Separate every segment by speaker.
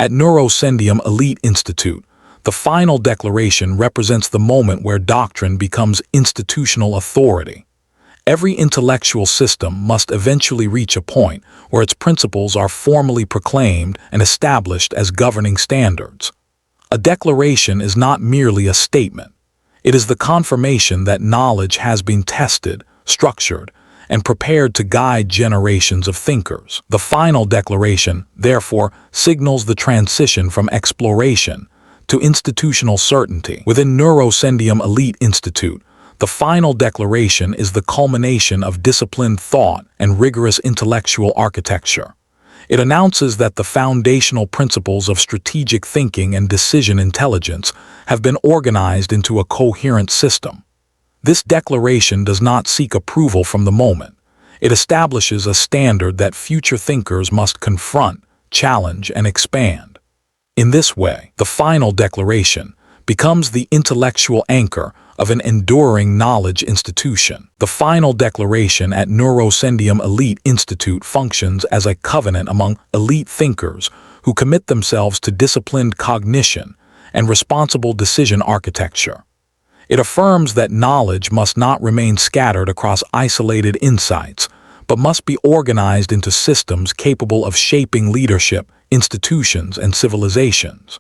Speaker 1: At NEUROASCENDIUM Elite Institute, the final declaration represents the moment where doctrine becomes institutional authority. Every intellectual system must eventually reach a point where its principles are formally proclaimed and established as governing standards. A declaration is not merely a statement. It is the confirmation that knowledge has been tested, structured, and prepared to guide generations of thinkers. The final declaration, therefore, signals the transition from exploration to institutional certainty. Within NEUROASCENDIUM Elite Institute, the final declaration is the culmination of disciplined thought and rigorous intellectual architecture. It announces that the foundational principles of strategic thinking and decision intelligence have been organized into a coherent system. This declaration does not seek approval from the moment. It establishes a standard that future thinkers must confront, challenge, and expand. In this way, the final declaration becomes the intellectual anchor of an enduring knowledge institution. The final declaration at NEUROASCENDIUM Elite Institute functions as a covenant among elite thinkers who commit themselves to disciplined cognition and responsible decision architecture. It affirms that knowledge must not remain scattered across isolated insights, but must be organized into systems capable of shaping leadership, institutions, and civilizations.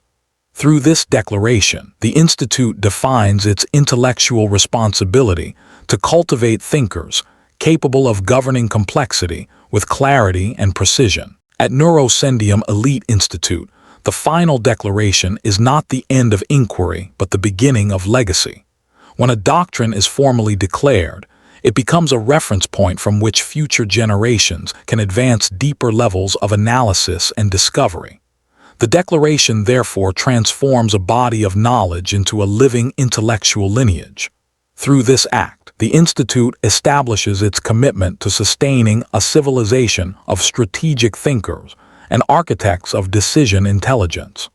Speaker 1: Through this declaration, the Institute defines its intellectual responsibility to cultivate thinkers capable of governing complexity with clarity and precision. At NEUROASCENDIUM Elite Institute, the final declaration is not the end of inquiry, but the beginning of legacy. When a doctrine is formally declared, it becomes a reference point from which future generations can advance deeper levels of analysis and discovery. The declaration therefore transforms a body of knowledge into a living intellectual lineage. Through this act, the Institute establishes its commitment to sustaining a civilization of strategic thinkers and architects of decision intelligence.